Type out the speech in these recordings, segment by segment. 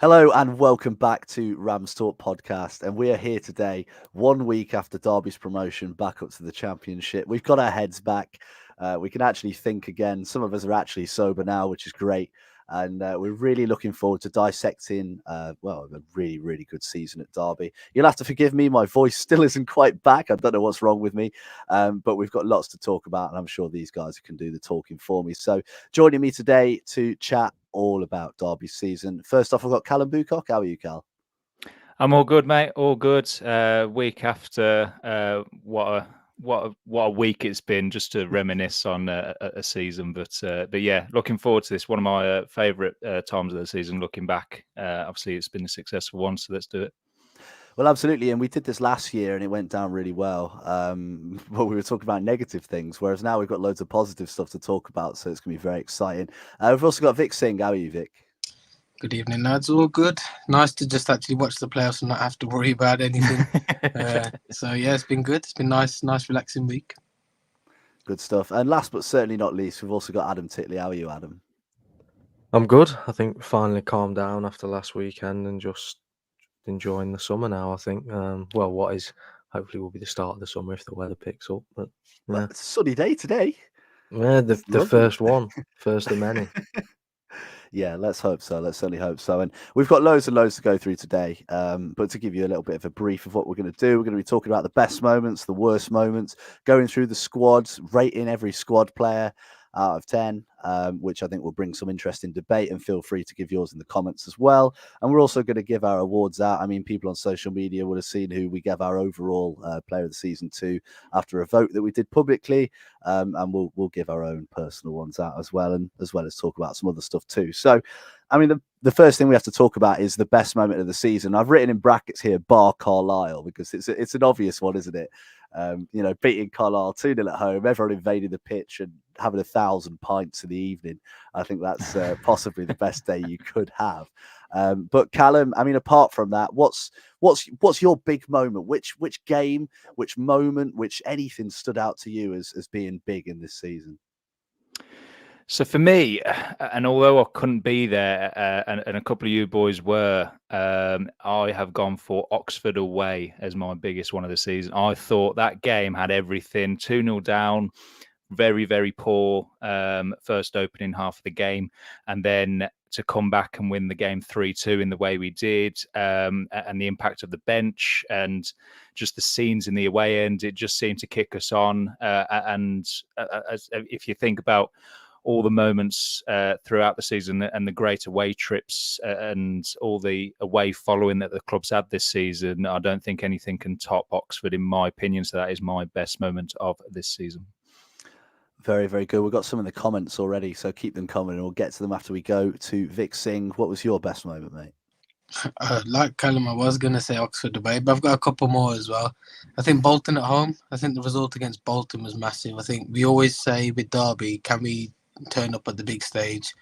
Hello and welcome back to RamsTalkPodcast. And we are here today, 1 week after Derby's promotion back up to the Championship. We've got our heads back. We can actually think again. Some of us are actually sober now, which is great. And we're really looking forward to dissecting, a really, really good season at Derby. You'll have to forgive me. My voice still isn't quite back. I don't know what's wrong with me. But we've got lots to talk about. And I'm sure these guys can do the talking for me. So joining me today to chat all about Derby's season. First off, I've got Callum Boocock. How are you, Cal? I'm all good, mate. All good. Week after what a week it's been, just to reminisce on a season. But yeah, looking forward to this. One of my favourite times of the season. Looking back, obviously it's been a successful one, so let's do it. Well, absolutely. And we did this last year and it went down really well. But we were talking about negative things, whereas now we've got loads of positive stuff to talk about. So it's going to be very exciting. We've also got Vic Singh. How are you, Vic? Good evening, lads. All good. Nice to just actually watch the playoffs and not have to worry about anything. So yeah, it's been good. It's been nice, relaxing week. Good stuff. And last but certainly not least, we've also got Adam Titley. How are you, Adam? I'm good. I think finally calmed down after last weekend and just enjoying the summer now. I think, what is hopefully will be the start of the summer if the weather picks up. But yeah, well, it's a sunny day today. Yeah, the first one, first of many. Yeah, let's hope so. Let's certainly hope so. And we've got loads and loads to go through today. But to give you a little bit of a brief of what we're going to do, we're going to be talking about the best moments, the worst moments, going through the squads, rating every squad player out of 10, which I think will bring some interesting debate, and feel free to give yours in the comments as well. And we're also going to give our awards out. I mean, people on social media would have seen who we gave our overall player of the season to after a vote that we did publicly, and we'll give our own personal ones out as well, and as well as talk about some other stuff too. So, I mean, the first thing we have to talk about is the best moment of the season. I've written in brackets here, bar Carlisle, because it's an obvious one, isn't it? Beating Carlisle 2-0 at home, everyone invading the pitch and having 1,000 pints in the evening. I think that's possibly the best day you could have. But Callum, I mean, apart from that, what's your big moment? Which game, which moment, which anything stood out to you as being big in this season? So for me, and although I couldn't be there, and a couple of you boys were, I have gone for Oxford away as my biggest one of the season. I thought that game had everything. 2-0 down, very, very poor first opening half of the game, and then to come back and win the game 3-2 in the way we did, and the impact of the bench and just the scenes in the away end, it just seemed to kick us on. If you think about all the moments throughout the season and the great away trips and all the away following that the club's had this season, I don't think anything can top Oxford, in my opinion. So that is my best moment of this season. Very, very good. We've got some in the comments already, so keep them coming and we'll get to them after we go to Vic Singh. What was your best moment, mate? Like Callum, I was going to say Oxford away, but I've got a couple more as well. I think Bolton at home. I think the result against Bolton was massive. I think we always say with Derby, can we turn up at the big stage?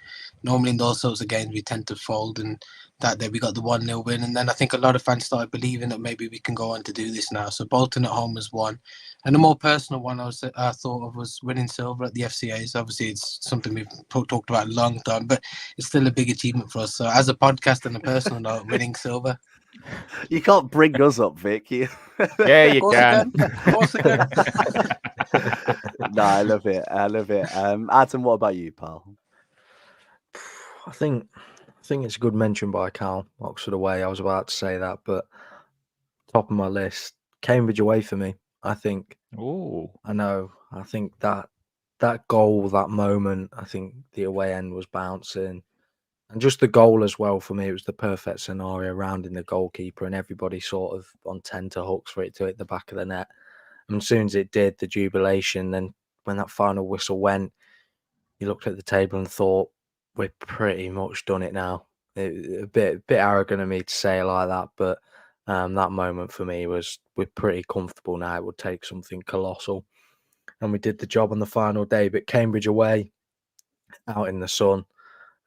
Normally in those sorts of games we tend to fold, and that day we got the 1-0 win, and then I think a lot of fans started believing that maybe we can go on to do this now. So Bolton at home was one, and a more personal one I thought of was winning silver at the FCAs. Obviously it's something we've talked about a long time, but it's still a big achievement for us. So as a podcast and a personal note, winning silver. You can't bring us up, Vic. Yeah, you can. Of course I can. No, I love it. Adam, what about you, pal? I think it's a good mention by Cal, Oxford away. I was about to say that, but top of my list, Cambridge away for me. I think. Oh, I know. I think that goal, that moment, I think the away end was bouncing. And just the goal as well, for me, it was the perfect scenario, rounding the goalkeeper and everybody sort of on tenterhooks for it to hit the back of the net. And as soon as it did, the jubilation, then when that final whistle went, you looked at the table and thought, we're pretty much done it now. A bit arrogant of me to say it like that, but that moment for me was, we're pretty comfortable now. It would take something colossal. And we did the job on the final day, but Cambridge away, out in the sun,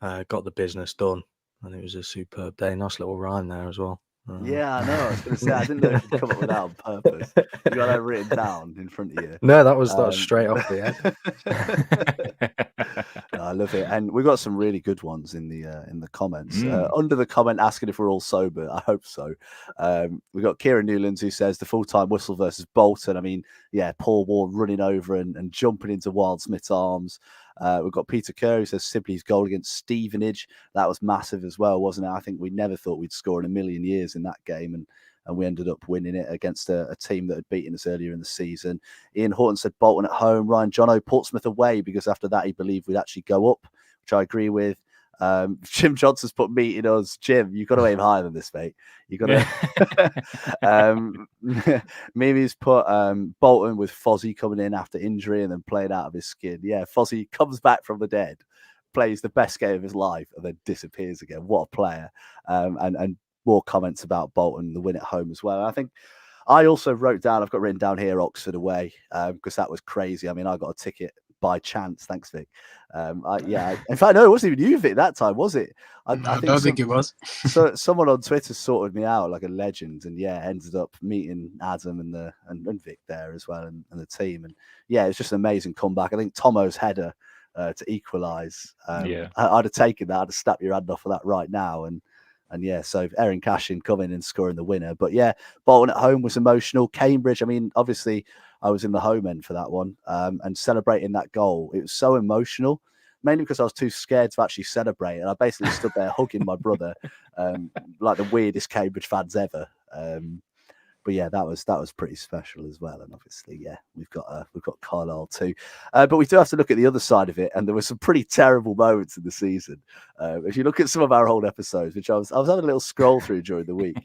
got the business done, and it was a superb day. Nice little rhyme there as well. Yeah, I know. I was going to say, I didn't know if you'd come up with that on purpose. You got that written down in front of you. No, that was straight off the I love it, and we've got some really good ones in the comments. Under the comment asking if we're all sober, I hope so. We've got Kieran Newlands who says the full-time whistle versus Bolton. I mean, yeah, Paul Ward running over and jumping into Wildsmith's arms. We've got Peter Kerr who says Sibley's goal against Stevenage. That was massive as well, wasn't it? I think we never thought we'd score in a million years in that game, and we ended up winning it against a team that had beaten us earlier in the season. Ian Horton said Bolton at home. Ryan Jono, Portsmouth away, because after that he believed we'd actually go up, which I agree with. Jim Johnson's put meeting us. Jim, you've got to aim higher than this, mate. You've got to. Mimi's put Bolton with Fozzie coming in after injury and then playing out of his skin. Yeah, Fozzie comes back from the dead, plays the best game of his life, and then disappears again. What a player. And more comments about Bolton, the win at home as well. I think I also wrote down, I've got written down here, Oxford away, because that was crazy. I mean, I got a ticket by chance. Thanks, Vic. In fact, no, it wasn't even you, Vic, that time, was it? I don't think it was. So someone on Twitter sorted me out like a legend, and ended up meeting Adam and Vic there as well, and the team. And yeah, it's just an amazing comeback. I think Tomo's header to equalise. I'd have taken that. I'd have snapped your hand off of that right now. And yeah, so Erin Cashin coming and scoring the winner. But yeah, Bolton at home was emotional. Cambridge, I mean, obviously I was in the home end for that one, and celebrating that goal. It was so emotional, mainly because I was too scared to actually celebrate. And I basically stood there hugging my brother, like the weirdest Cambridge fans ever. But yeah, that was pretty special as well. And obviously, yeah, we've got Carlisle too. But we do have to look at the other side of it. And there were some pretty terrible moments in the season. If you look at some of our old episodes, which I was having a little scroll through during the week,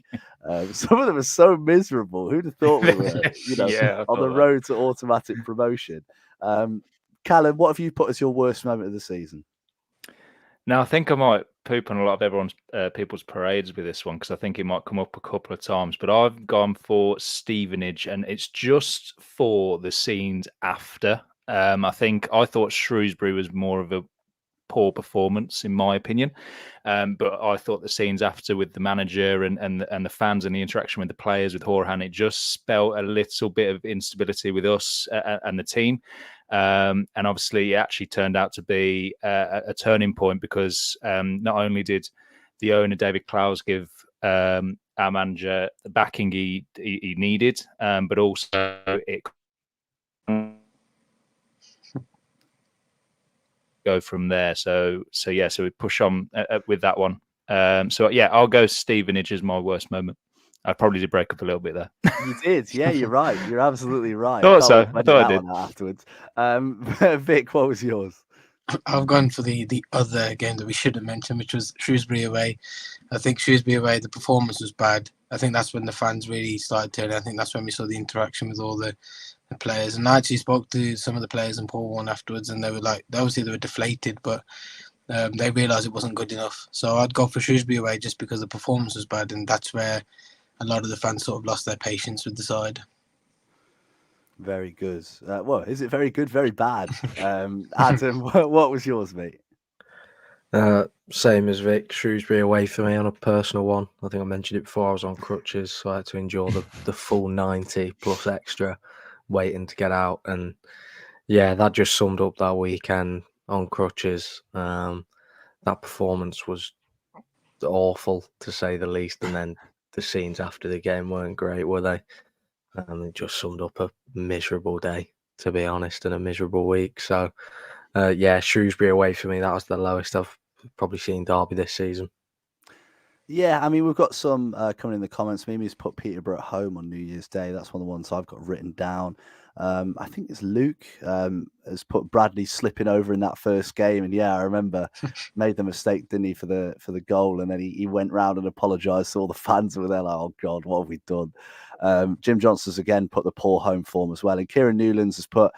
some of them are so miserable. Who'd have thought we were, on the road to automatic promotion? Callum, what have you put as your worst moment of the season? Now, I think I might poop on a lot of people's parades with this one, because I think it might come up a couple of times. But I've gone for Stevenage, and it's just for the scenes after. I thought Shrewsbury was more of a poor performance, in my opinion. But I thought the scenes after with the manager and the fans and the interaction with the players, with Horan, it just spelled a little bit of instability with us and the team. And obviously, it actually turned out to be a turning point, because not only did the owner, David Clowes, give our manager the backing he needed, but also it go from there. So we push on with that one. I'll go Stevenage as my worst moment. I probably did break up a little bit there. You did, yeah. You're right. You're absolutely right. I thought I did. Afterwards, Vic, what was yours? I've gone for the other game that we should have mentioned, which was Shrewsbury away. I think Shrewsbury away, the performance was bad. I think that's when the fans really started turning. I think that's when we saw the interaction with all the players. And I actually spoke to some of the players and Paul Warren afterwards, and they were like, obviously they were deflated, but they realised it wasn't good enough. So I'd go for Shrewsbury away just because the performance was bad, and that's where a lot of the fans sort of lost their patience with the side. Very good. Well, is it very good, very bad? Adam, what was yours, mate? Same as Vic, Shrewsbury away for me on a personal one. I think I mentioned it before, I was on crutches, so I had to endure the full 90 plus extra waiting to get out. And yeah, that just summed up that weekend on crutches. That performance was awful, to say the least. And then the scenes after the game weren't great, were they? It just summed up a miserable day, to be honest, and a miserable week. So, Shrewsbury away for me, that was the lowest I've probably seen Derby this season. Yeah, I mean, we've got some coming in the comments. Mimi's put Peterborough at home on New Year's Day. That's one of the ones I've got written down. I think it's Luke has put Bradley slipping over in that first game, and yeah, I remember made the mistake, didn't he, for the goal, and then he went round and apologised to all the fans were there like, oh God, what have we done? Jim Johnson's again put the poor home form as well, and Kieran Newlands has put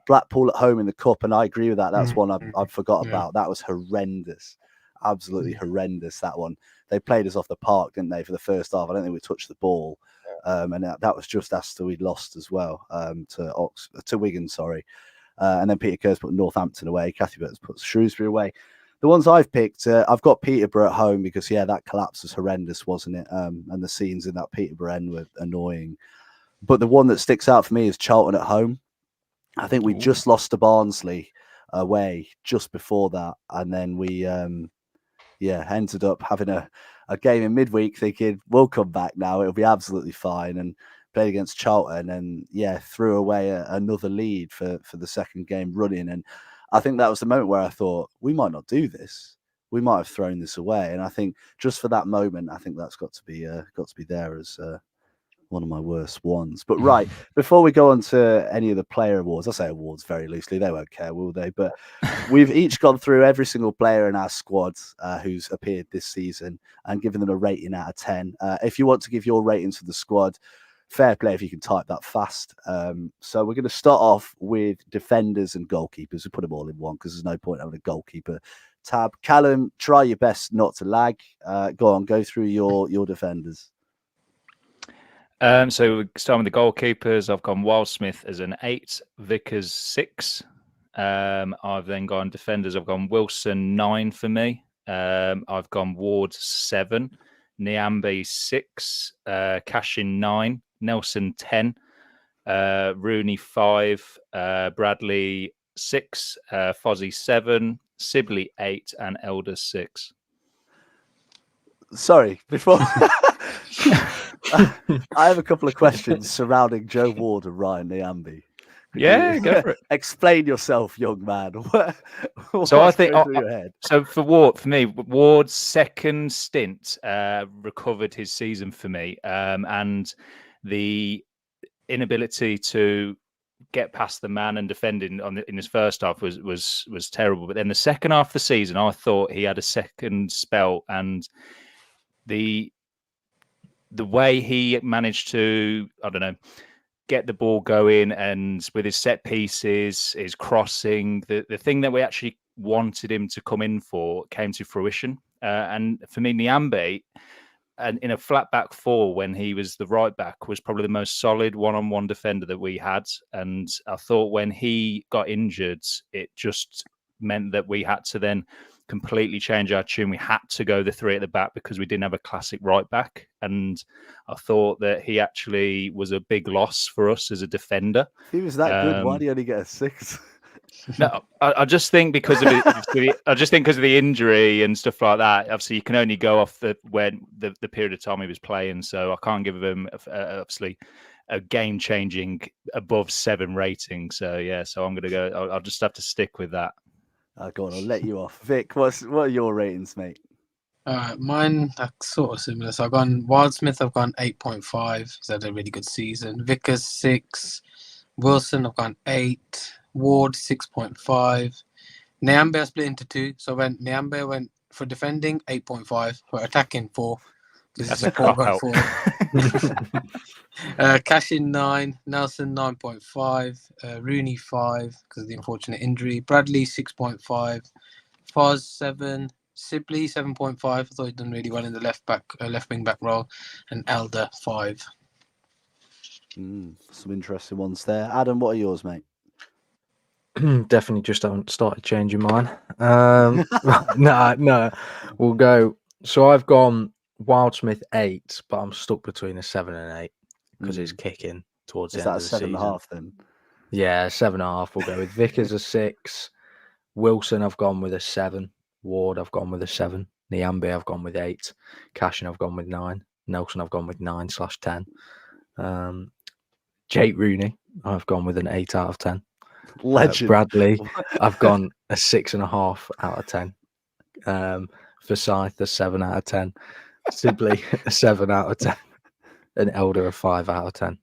Blackpool at home in the cup, and I agree with that. That's one I forgot about. That was horrendous, absolutely horrendous. That one. They played us off the park, didn't they, for the first half? I don't think we touched the ball. And that was just after we'd lost as well to Wigan, sorry. And then Peter Kerr's put Northampton away. Kathy Burton's put Shrewsbury away. The ones I've picked, I've got Peterborough at home because, yeah, that collapse was horrendous, wasn't it? And the scenes in that Peterborough end were annoying. But the one that sticks out for me is Charlton at home. I think we just lost to Barnsley away just before that, and then we ended up having a game in midweek, thinking we'll come back now, it'll be absolutely fine, and played against Charlton, and threw away another lead for the second game running. And I think that was the moment where I thought we might not do this. We might have thrown this away. And I think just for that moment, I think that's got to be there as one of my worst ones. But right, before we go on to any of the player awards, I say awards very loosely, they won't care, will they? But we've each gone through every single player in our squad who's appeared this season and given them a rating out of 10. If you want to give your ratings for the squad, fair play if you can type that fast. So we're going to start off with defenders and goalkeepers. We put them all in one because there's no point having a goalkeeper tab. Callum, try your best not to lag. Go through your defenders. So starting with the goalkeepers, I've gone Wildsmith as an 8, Vickers 6. I've then gone defenders. I've gone Wilson 9 for me. I've gone Ward 7, Nyambe 6, Cashin 9, Nelson 10, Rooney 5, Bradley 6, Fozzie 7, Sibley 8, and Elder 6. Sorry, before I have a couple of questions surrounding Joe Ward and Ryan Nyambe. Go for it. Explain yourself, young man. So I think your head? So for me, Ward's second stint recovered his season for me, and the inability to get past the man and defending in his first half was terrible. But then the second half of the season, I thought he had a second spell, and the way he managed to, I don't know, get the ball going, and with his set pieces, his crossing, the thing that we actually wanted him to come in for came to fruition. And for me, Nyambe, and in a flat back four when he was the right back, was probably the most solid one-on-one defender that we had. And I thought when he got injured, it just meant that we had to then completely change our tune. We had to go the 3 at the back because we didn't have a classic right back. And I thought that he actually was a big loss for us as a defender. If he was that good, why did he only get a 6? No, I just think because of the injury and stuff like that. Obviously, you can only go off the period of time he was playing. So I can't give him obviously a game-changing above 7 rating. So so I'm gonna go. I'll just have to stick with that. Go on, I'll let you off. Vic, what are your ratings, mate? Mine are sort of similar. So I've gone Wildsmith, I've gone 8.5. He's had a really good season. Vickers 6. Wilson, I've gone 8. Ward 6.5. Nyambe I split into 2. So when Nyambe went for defending 8.5, for attacking 4. That's a cop out. Cashin 9, Nelson 9.5, Rooney 5 because of the unfortunate injury, Bradley 6.5, Foz 7, Sibley 7.5. I thought he'd done really well in the left wing back role, and Elder 5. Some interesting ones there. Adam, what are yours, mate? Definitely just haven't started changing mine. No, we'll go. So I've gone Wildsmith 8, but I'm stuck between a 7 and 8 because it's kicking towards the end of the season. Is that a 7.5 then? Yeah, 7.5. We'll go with Vickers a 6. Wilson, I've gone with a 7. Ward, I've gone with a 7. Nyambe, I've gone with 8. Cashin, I've gone with 9. Nelson, I've gone with 9/10. Jake Rooney, I've gone with an 8 out of 10. Legend. Bradley, I've gone a 6.5 out of 10. Forsyth, a 7 out of 10. Sibley, a 7 out of 10. And Elder, a 5 out of 10.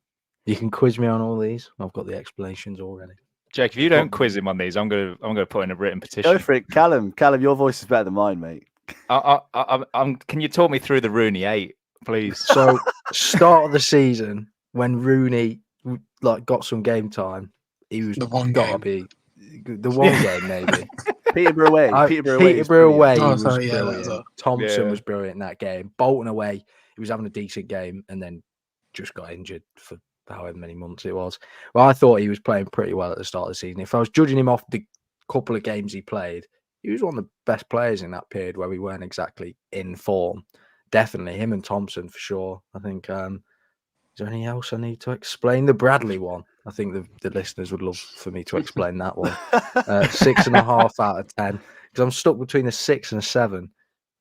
You can quiz me on all these. I've got the explanations already. Jake, if you don't quiz him on these, I'm gonna put in a written petition. Go for it, Callum. Callum, your voice is better than mine, mate. Can you talk me through the Rooney 8, please? So, start of the season when Rooney got some game time, he was The one gotta game. be the one game maybe. Peterborough away. Peterborough away. Oh, He was sorry, yeah, brilliant. that's Thompson was brilliant in that game. Bolton away, he was having a decent game and then just got injured for however many months it was. Well, I thought he was playing pretty well at the start of the season. If I was judging him off the couple of games he played, he was one of the best players in that period where we weren't exactly in form. Definitely him and Thompson for sure. I think. Is there anything else I need to explain? The Bradley one. I think the listeners would love for me to explain that one. 6.5 out of 10. Because I'm stuck between a 6 and a 7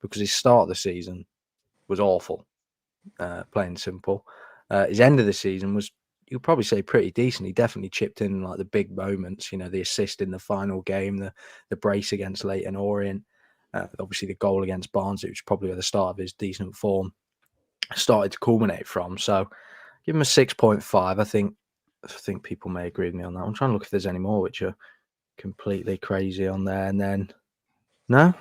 because his start of the season was awful, plain simple. His end of the season was, you'd probably say, pretty decent. He definitely chipped in like the big moments, the assist in the final game, the brace against Leyton Orient, obviously the goal against Barnes, which was probably at the start of his decent form, started to culminate from. So give him a 6.5. I think people may agree with me on that. I'm trying to look if there's any more which are completely crazy on there. And then, no?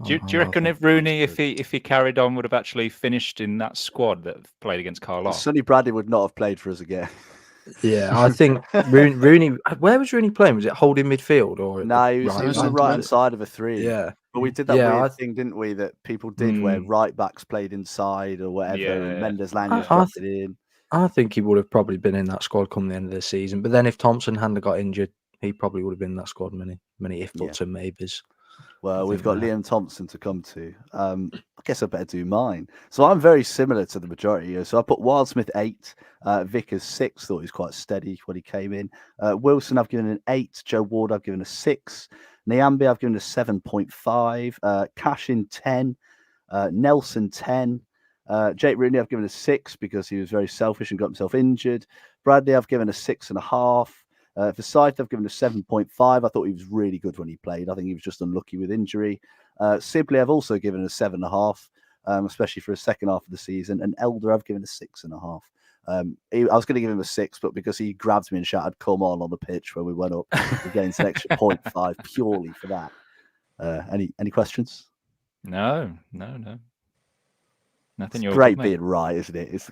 Do you reckon if Rooney, if he carried on, would have actually finished in that squad that played against Carlisle? Sonny Bradley would not have played for us again. Yeah, I think Rooney. Where was Rooney playing? Was it holding midfield or? No, he was on the right hand side of a 3. Yeah, but we did that weird thing, didn't we? That people did where right backs played inside or whatever, and Mendes Lange dropped it in. I think he would have probably been in that squad come the end of the season. But then if Thompson hadn't got injured, he probably would have been in that squad. Many if buts and maybes. Well, we've got Liam Thompson to come to. I guess I better do mine. So I'm very similar to the majority. So I put Wildsmith 8, Vickers 6. Thought he was quite steady when he came in. Wilson, I've given an 8. Joe Ward, I've given a 6. Nyambi, I've given a 7.5. Cashin 10. Nelson 10. Jake Rooney, I've given a 6 because he was very selfish and got himself injured. Bradley, I've given a 6.5. For Scythe, I've given a 7.5. I thought he was really good when he played. I think he was just unlucky with injury. Sibley, I've also given a 7.5, especially for a second half of the season. And Elder, I've given a 6.5. I was going to give him a 6, but because he grabbed me and shouted, "Come on the pitch," when we went up, we gained an extra 0.5 purely for that. Any questions? No. Nothing. It's great being right, isn't it? It's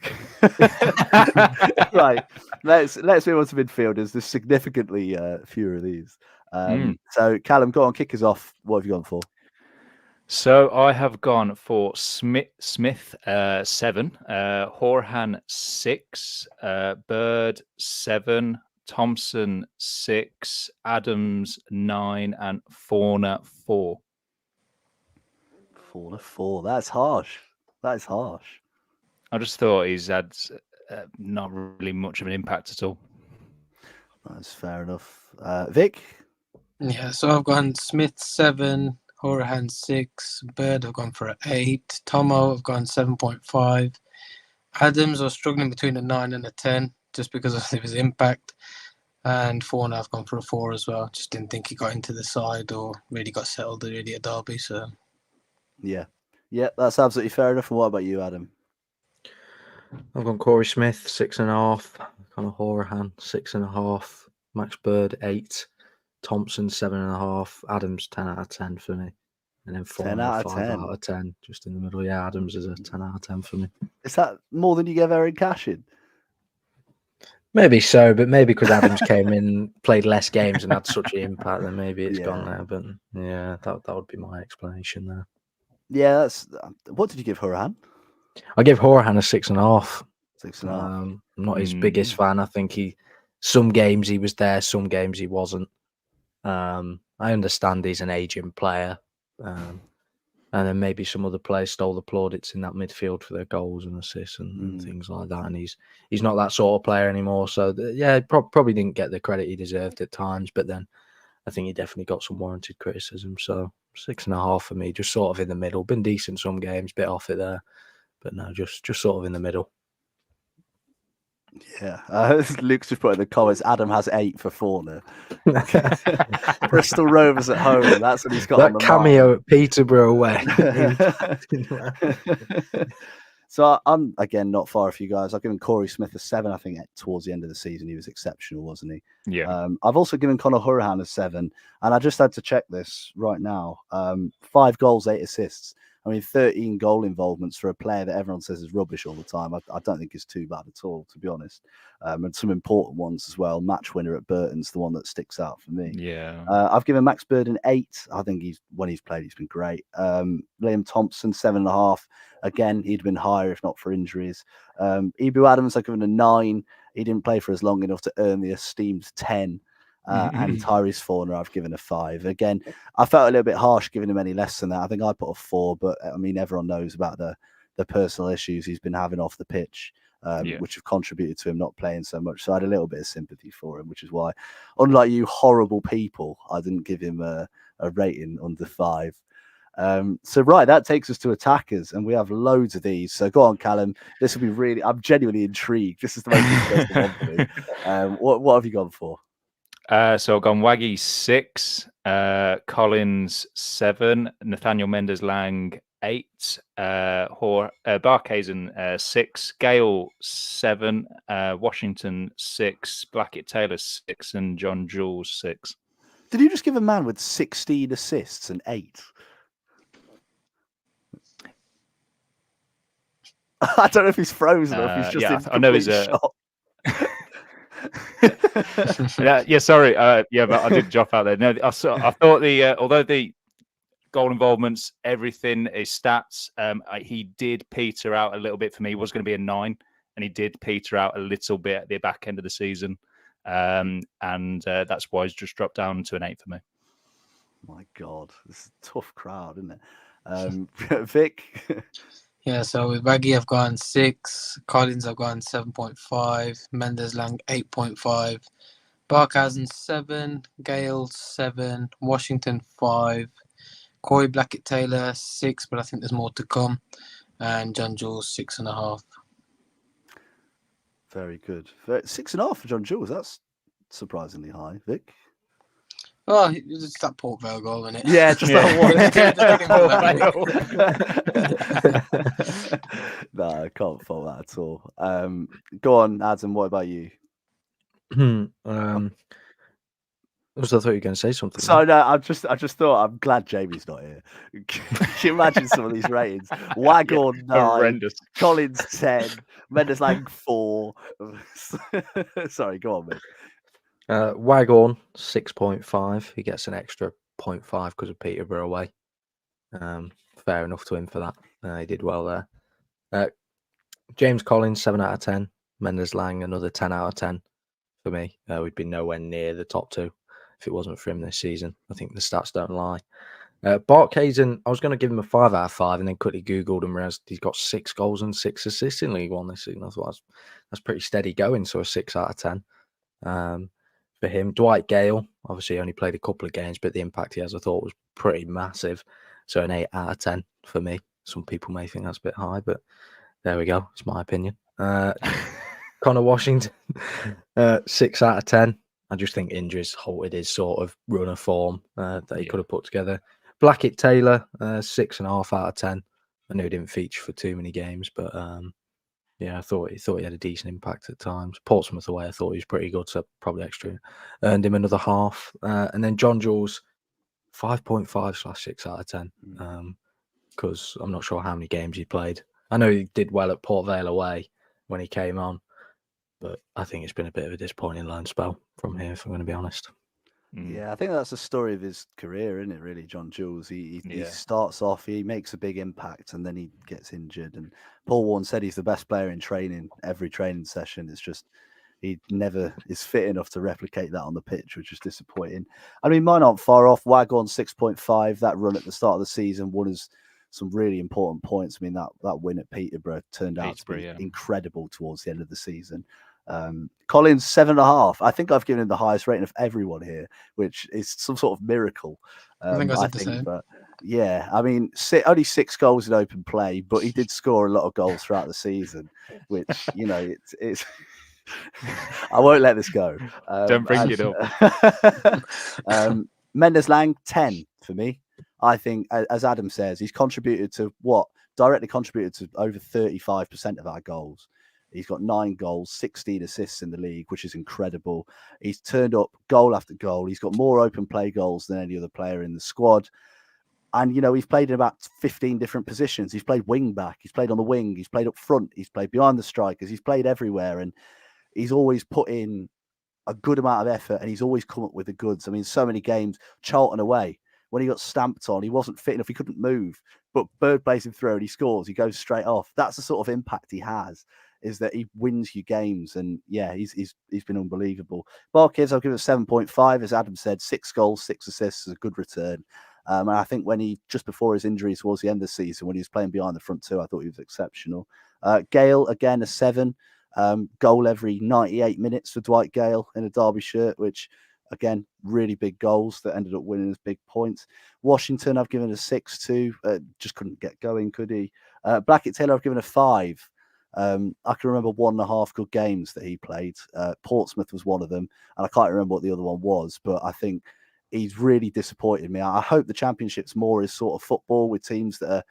right. Let's move on to midfielders. There's significantly fewer of these. So Callum, go on, kick us off. What have you gone for? So I have gone for Smith 7, Horahan 6, Bird 7, Thompson 6, Adams 9, and Fauna 4. Fauna 4. That's harsh. That is harsh. I just thought he's had not really much of an impact at all. That's fair enough. Vic? Yeah, so I've gone Smith 7, Horahan 6, Bird I've gone for an 8, Tomo I've gone 7.5, Adams I was struggling between a 9 and a 10 just because of his impact, and Fauna I've gone for a 4 as well. Just didn't think he got into the side or really got settled really at Derby. So yeah, that's absolutely fair enough. And what about you, Adam? I've gone Corey Smith 6.5, Conor Horahan 6.5, Max Bird 8, Thompson 7.5, Adams 10 out of 10 for me, and then 4 5 out of 10 just in the middle. Yeah, Adams is a 10 out of 10 for me. Is that more than you gave Eric Cashin? Maybe so, but maybe because Adams came in, played less games and had such an impact, then maybe it's gone there. But yeah, that would be my explanation there. Yeah, that's. What did you give Horahan? I give Horahan a 6.5. 6.5. I'm not his biggest fan. I think some games he was there, some games he wasn't. I understand he's an aging player, and then maybe some other players stole the plaudits in that midfield for their goals and assists and things like that. And he's not that sort of player anymore. So probably didn't get the credit he deserved at times. But then I think he definitely got some warranted criticism. So 6.5 for me, just sort of in the middle. Been decent some games, bit off it there, but no, just sort of in the middle. Yeah, Luke's just put in the comments. Adam has 8 for Fauna. Bristol Rovers at home. That's what he's got. That on the cameo mind. at Peterborough away. So I'm again not far off you guys. I've given Corey Smith a 7. I think towards the end of the season he was exceptional, wasn't he? Yeah. I've also given Conor Horahan a 7, and I just had to check this right now. 5 goals, 8 assists. I mean, 13 goal involvements for a player that everyone says is rubbish all the time. I don't think it's too bad at all, to be honest. And some important ones as well. Match winner at Burton's the one that sticks out for me. Yeah. I've given Max Bird an 8. I think when he's played, he's been great. Liam Thompson, 7.5. Again, he'd been higher if not for injuries. Ibu Adams, I've given a 9. He didn't play for us long enough to earn the esteemed 10. And Tyrese Fauna, I've given a 5. Again, I felt a little bit harsh giving him any less than that. I think I put a 4, but I mean, everyone knows about the personal issues he's been having off the pitch. which have contributed to him not playing so much. So I had a little bit of sympathy for him, which is why, unlike you horrible people, I didn't give him a rating under 5. So right, that takes us to attackers, and we have loads of these. So go on, Callum. This will be really. I'm genuinely intrigued. This is the most interesting one for me. What have you gone for? So I've gone Waggy 6, Collins 7, Nathaniel Mendes-Lang 8, Barkhuizen 6, Gale 7, Washington 6, Blackett-Taylor 6, and John Jules 6. Did you just give a man with 16 assists and 8? I don't know if he's frozen or if he's just in complete shock. Sorry. But I did drop out there. No, I thought although the goal involvements, everything, his stats, he did peter out a little bit for me. He was going to be a 9, and he did peter out a little bit at the back end of the season. And that's why he's just dropped down to an 8 for me. My God, this is a tough crowd, isn't it? Vic? Yeah, so with Waggy, I've gone 6. Collins, I've gone 7.5. Mendes-Lang, 8.5. Barkhuizen, 7. Gale, 7. Washington, 5. Corey Blackett-Taylor, 6, but I think there's more to come. And John Jules, 6.5. Very good. 6.5 for John Jules. That's surprisingly high, Vic. Oh, it's that Port Vale goal, isn't it? Yeah, just that one. No, I can't fault that at all. Go on, Adam. What about you? I thought you were going to say something. So no, I just thought I'm glad Jamie's not here. Can you imagine some of these ratings? Waghorn 9, horrendous. Collins 10, Mendes-Lang 4. Sorry, go on, mate. Waghorn 6.5. He gets an extra 0.5 because of Peterborough away. Fair enough to him for that. He did well there. James Collins 7 out of 10. Mendes-Lang another 10 out of 10 for me. We'd be nowhere near the top 2 if it wasn't for him this season. I think the stats don't lie. Barkhuizen, I was going to give him a 5 out of 5 and then quickly Googled and realised he's got 6 goals and 6 assists in League One this season. I thought that's pretty steady going, so a 6 out of 10 for him. Dwight Gale, obviously only played a couple of games, but the impact he has, I thought, was pretty massive. So an 8 out of 10 for me. Some people may think that's a bit high, but there we go. It's my opinion. Connor Washington, 6 out of 10. I just think injuries halted his sort of run of form that he could have put together. Blackett-Taylor, 6.5 out of 10. I knew he didn't feature for too many games, but I thought he had a decent impact at times. Portsmouth away, I thought he was pretty good, so probably extra earned him another half. And then John Jules, 5.5/6 out of 10, because I'm not sure how many games he played. I know he did well at Port Vale away when he came on, but I think it's been a bit of a disappointing loan spell from here, if I'm going to be honest. Yeah, I think that's the story of his career, isn't it, really, John Jules? He starts off, he makes a big impact, and then he gets injured. And Paul Warne said he's the best player in training, every training session. It's just he never is fit enough to replicate that on the pitch, which is disappointing. I mean, mine aren't far off. Waghorn 6.5. That run at the start of the season won us some really important points. I mean, that win at Peterborough turned out to be incredible towards the end of the season. Collins 7.5. I think I've given him the highest rating of everyone here, which is some sort of miracle. I think I said the same. But yeah, I mean, only 6 goals in open play, but he did score a lot of goals throughout the season, which it's. I won't let this go. Don't bring it up. Mendes-Lang 10 for me. I think, as Adam says, he's directly contributed to over 35% of our goals. He's got 9 goals, 16 assists in the league, which is incredible. He's turned up goal after goal. He's got more open play goals than any other player in the squad. And, he's played in about 15 different positions. He's played wing back. He's played on the wing. He's played up front. He's played behind the strikers. He's played everywhere. And he's always put in a good amount of effort, and he's always come up with the goods. I mean, so many games, Charlton away, when he got stamped on, he wasn't fit enough. He couldn't move. But Bird plays him through and he scores. He goes straight off. That's the sort of impact he has, is that he wins you games. And yeah, he's been unbelievable. Barkhuizen, I'll give it 7.5. As Adam said, 6 goals, 6 assists is a good return. And I think when he, just before his injury towards the end of the season, when he was playing behind the front two, I thought he was exceptional. Gale, again, a 7. Goal every 98 minutes for Dwight Gale in a Derby shirt, which, again, really big goals that ended up winning as big points. Washington, I've given a 6 to. Just couldn't get going, could he? Blackett Taylor, I've given a 5. I can remember 1.5 good games that he played. Portsmouth was one of them, and I can't remember what the other one was, but I think he's really disappointed me. I hope the Championship's more is sort of football with teams that are,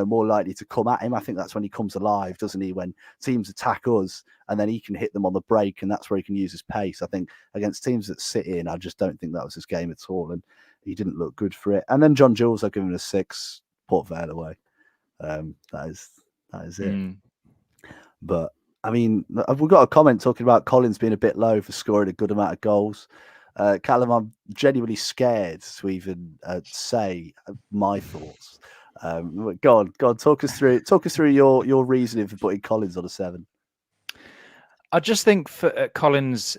more likely to come at him. I think that's when he comes alive, doesn't he? When teams attack us and then he can hit them on the break, and that's where he can use his pace. I think against teams that sit in, I just don't think that was his game at all, and he didn't look good for it. And then John Jules, I've given a 6. Port Vale away. That is it. But I mean, we've got a comment talking about Collins being a bit low for scoring a good amount of goals. Callum, I'm genuinely scared to even say my thoughts. Go on, talk us through your reasoning for putting Collins on a 7. I just think for Collins,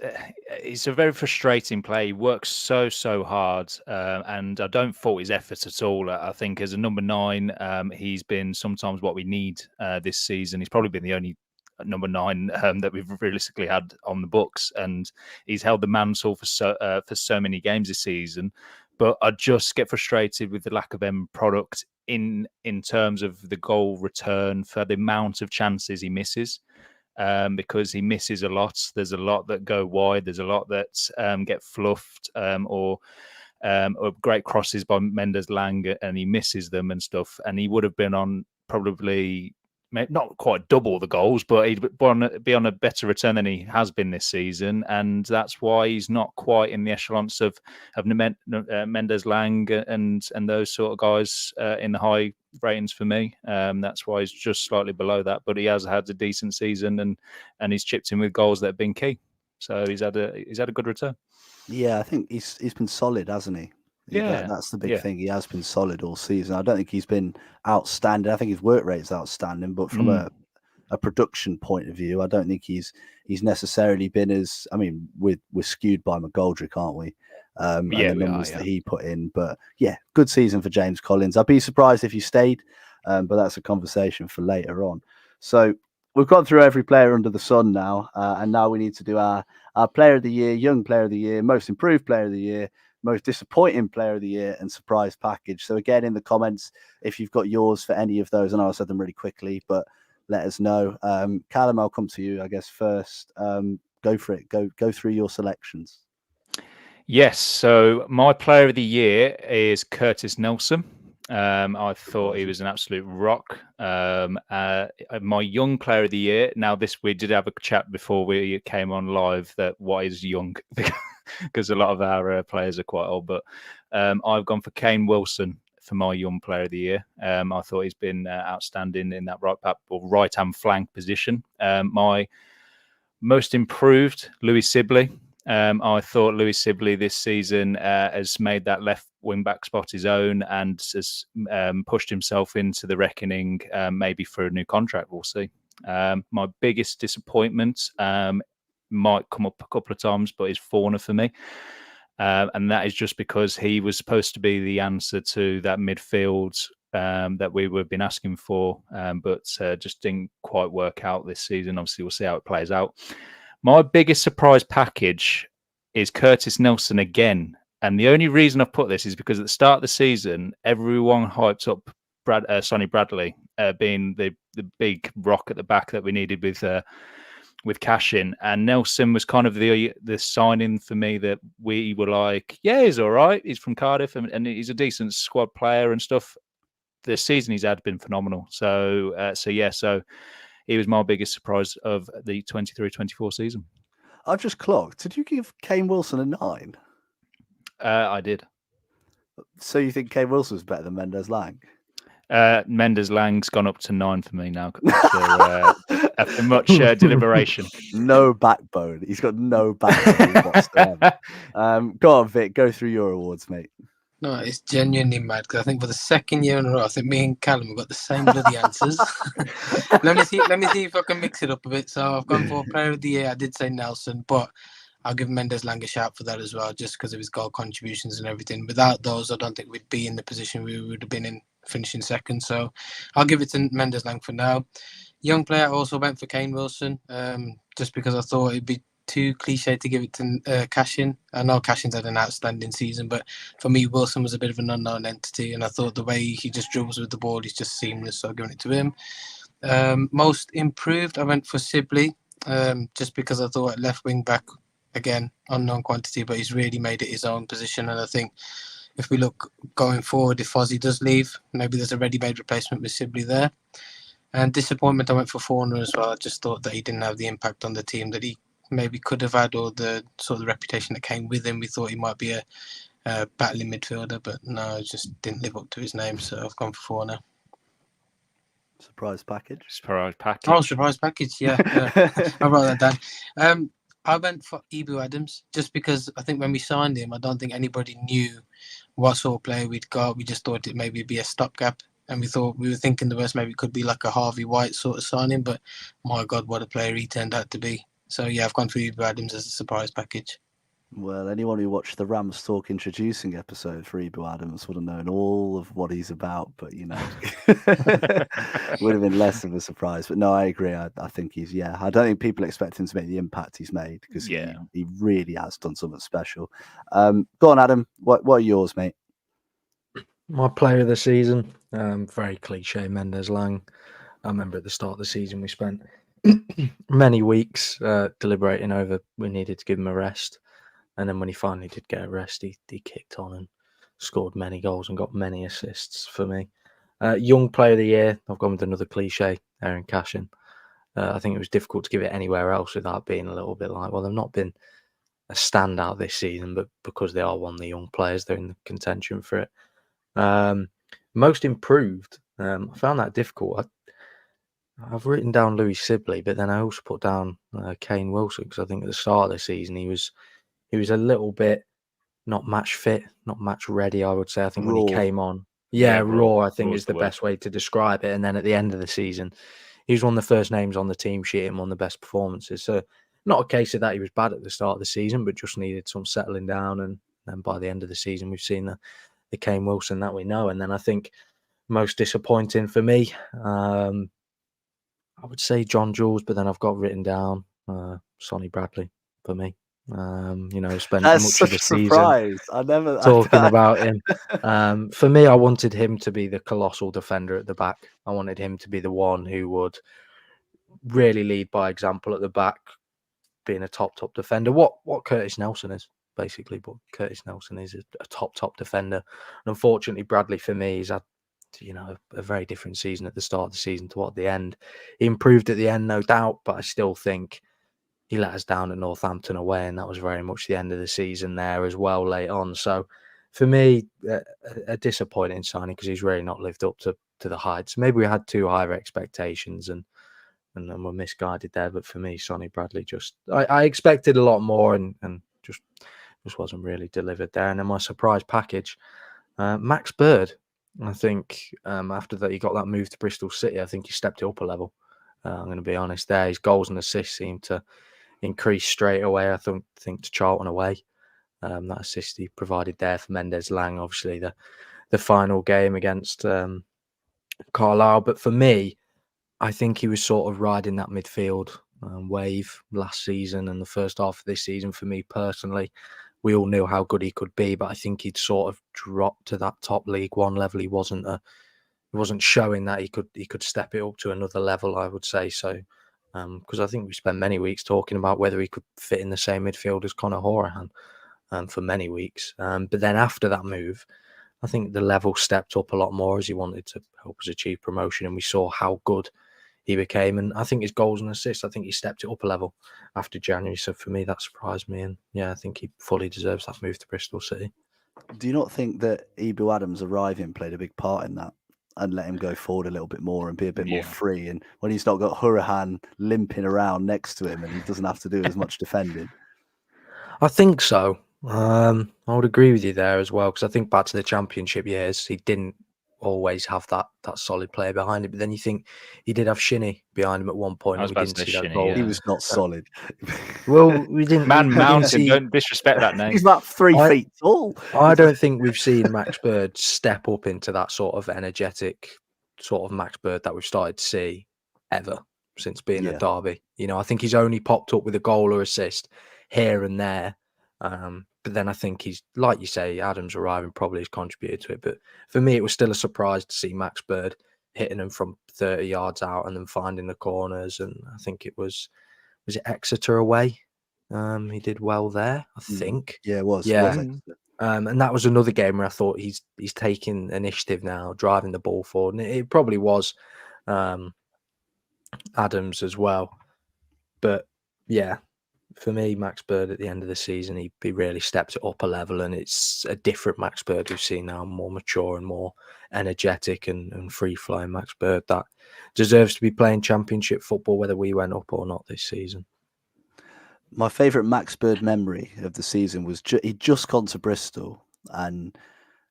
he's a very frustrating player. He works so hard, and I don't fault his efforts at all. I think as a number 9, he's been sometimes what we need this season. He's probably been the only number 9 that we've realistically had on the books, and he's held the mantle for so many games this season. But I just get frustrated with the lack of end product in terms of the goal return for the amount of chances he misses. Because he misses a lot. There's a lot that go wide. There's a lot that get fluffed or great crosses by Mendes-Lang, and he misses them and stuff. And he would have been on probably not quite double the goals, but he'd be on a better return than he has been this season. And that's why he's not quite in the echelons of Mendes-Lang and those sort of guys in the high ratings for me. That's why he's just slightly below that, but he has had a decent season and he's chipped in with goals that have been key. So he's had a good return. Yeah, I think he's been solid, hasn't he? Yeah, that's the big thing. He has been solid all season. I don't think he's been outstanding. I think his work rate is outstanding, but from a production point of view, I don't think he's necessarily been as. I mean, we're skewed by McGoldrick, aren't we? And the numbers that he put in. But yeah, good season for James Collins. I'd be surprised if he stayed, but that's a conversation for later on. So we've gone through every player under the sun now, and now we need to do our player of the year, young player of the year, most improved player of the year, most disappointing player of the year, and surprise package. So again, in the comments, if you've got yours for any of those, I know I said them really quickly, but let us know. Callum, I'll come to you, I guess, first. Go for it. Go through your selections. Yes. So my player of the year is Curtis Nelson. I thought he was an absolute rock. My young player of the year. Now, we did have a chat before we came on live that what is young, because a lot of our players are quite old. But I've gone for Kane Wilson for my young player of the year. I thought he's been outstanding in that right-hand flank position. My most improved, Louis Sibley. I thought Louis Sibley this season has made that left wing-back spot his own and has pushed himself into the reckoning, maybe for a new contract. We'll see. My biggest disappointment might come up a couple of times, but is Forner for me. And that is just because he was supposed to be the answer to that midfield that we have been asking for, but just didn't quite work out this season. Obviously, we'll see how it plays out. My biggest surprise package is Curtis Nelson again. And the only reason I've put this is because at the start of the season, everyone hyped up Sonny Bradley being the big rock at the back that we needed with Cashin. And Nelson was kind of the signing for me that we were like, yeah, he's all right. He's from Cardiff and he's a decent squad player and stuff. The season he's had been phenomenal. So he was my biggest surprise of the 23-24 season. I've just clocked. Did you give Kane Wilson a 9? I did. So you think Kane Wilson's better than Mendes-Lang? Mendes-Lang's gone up to 9 for me now after much deliberation. No backbone. He's got no backbone whatsoever. Go on, Vic. Go through your awards, mate. No, it's genuinely mad because I think for the second year in a row, I think me and Callum have got the same bloody answers. Let me see if I can mix it up a bit. So I've gone for player of the year. I did say Nelson, but I'll give Mendes-Lang a shout for that as well, just because of his goal contributions and everything. Without those, I don't think we'd be in the position we would have been in, finishing second. So I'll give it to Mendes-Lang for now. Young player, I also went for Kane Wilson, just because I thought it'd be too cliche to give it to Cashin. I know Cashin's had an outstanding season, but for me, Wilson was a bit of an unknown entity, and I thought the way he just dribbles with the ball is just seamless, so I'm giving it to him. Most improved, I went for Sibley, just because I thought at left wing back, again, unknown quantity, but he's really made it his own position. And I think if we look going forward, if Fozzie does leave, maybe there's a ready-made replacement with Sibley there. And disappointment, I went for Forner as well. I just thought that he didn't have the impact on the team that he maybe could have had, or the sort of reputation that came with him. We thought he might be a battling midfielder, but no, it just didn't live up to his name. So I've gone for Forner. Surprise package. Surprise package. Oh, surprise package, yeah. I wrote that down. I went for Ibu Adams, just because I think when we signed him, I don't think anybody knew what sort of player we'd got. We just thought it maybe be a stopgap. And we were thinking the worst, maybe it could be like a Harvey White sort of signing, but my God, what a player he turned out to be. So yeah, I've gone for Ibu Adams as a surprise package. Well, anyone who watched the Rams Talk introducing episode for Ibu Adams would have known all of what he's about, but would have been less of a surprise. But no, I agree. I think I don't think people expect him to make the impact he's made, because he really has done something special. Go on, Adam. What are yours, mate? My player of the season, very cliche, Mendes-Lang. I remember at the start of the season we spent many weeks deliberating over we needed to give him a rest. And then when he finally did get a rest, he kicked on and scored many goals and got many assists for me. Young player of the year, I've gone with another cliche, Aaron Cashin. I think it was difficult to give it anywhere else without being a little bit like, well, they've not been a standout this season, but because they are one of the young players, they're in the contention for it. Most improved, I found that difficult. I've written down Louis Sibley, but then I also put down Kane Wilson, because I think at the start of the season he was a little bit not match fit, not match ready, I would say. I think raw. When he came on, raw, I think is the best way to describe it. And then at the end of the season, he was one of the first names on the team sheet and one of the best performances. So not a case of that he was bad at the start of the season, but just needed some settling down. And then by the end of the season, we've seen the Kane Wilson that we know. And then I think most disappointing for me, I would say John Jules, but then I've got written down Sonny Bradley for me. Spent That's much such of the a season surprise. talking about him. For me, I wanted him to be the colossal defender at the back. I wanted him to be the one who would really lead by example at the back, being a top defender. What Curtis Nelson is, basically. But Curtis Nelson is a top defender. And unfortunately, Bradley, for me, he's had a very different season at the start of the season to at the end. He improved at the end, no doubt, but I still think he let us down at Northampton away, and that was very much the end of the season there as well late on. So for me, a disappointing signing, because he's really not lived up to the heights. Maybe we had too high expectations and we're misguided there. But for me, Sonny Bradley, I expected a lot more and just wasn't really delivered there. And then my surprise package, Max Bird. I think after that he got that move to Bristol City, I think he stepped it up a level. I'm going to be honest there. His goals and assists seemed to increase straight away, I think to Charlton away. That assist he provided there for Mendes-Lang, obviously the final game against Carlisle. But for me, I think he was sort of riding that midfield wave last season and the first half of this season. For me personally, we all knew how good he could be, but I think he'd sort of dropped to that top League One level. He wasn't showing that he could step it up to another level, I would say. So because I think we spent many weeks talking about whether he could fit in the same midfield as Conor Hourihane for many weeks. But then after that move, I think the level stepped up a lot more as he wanted to help us achieve promotion, and we saw how good he became. And I think his goals and assists, I think he stepped it up a level after January. So for me, that surprised me. And yeah, I think he fully deserves that move to Bristol City. Do you not think that Ibu Adams arriving played a big part in that and let him go forward a little bit more and be a bit more free? And when he's not got Hourihane limping around next to him and he doesn't have to do as much defending. I think so. I would agree with you there as well, because I think back to the Championship years, he didn't always have that solid player behind him. But then you think he did have Shinnie behind him at one point, I and was we about to didn't say see that Shinnie, goal. yeah. He was not solid. Well, we didn't. Man we didn't Mountain, see. don't disrespect that name. He's about 3 I- feet tall. I don't think we've seen Max Bird step up into that sort of energetic sort of Max Bird that we've started to see ever since being Yeah. at Derby. You know, I think he's only popped up with a goal or assist here and there. But then I think he's, like you say, Adams arriving probably has contributed to it. But for me, it was still a surprise to see Max Bird hitting them from 30 yards out and then finding the corners. And I think it was it Exeter away? He did well there, I think. Yeah, it was. Yeah. It was. And that was another game where I thought he's taking initiative now, driving the ball forward. And it probably was Adams as well. But yeah, for me, Max Bird at the end of the season, he really stepped it up a level, and it's a different Max Bird we've seen now, more mature and more energetic and free-flowing Max Bird that deserves to be playing championship football, whether we went up or not this season. My favourite Max Bird memory of the season was he'd just gone to Bristol and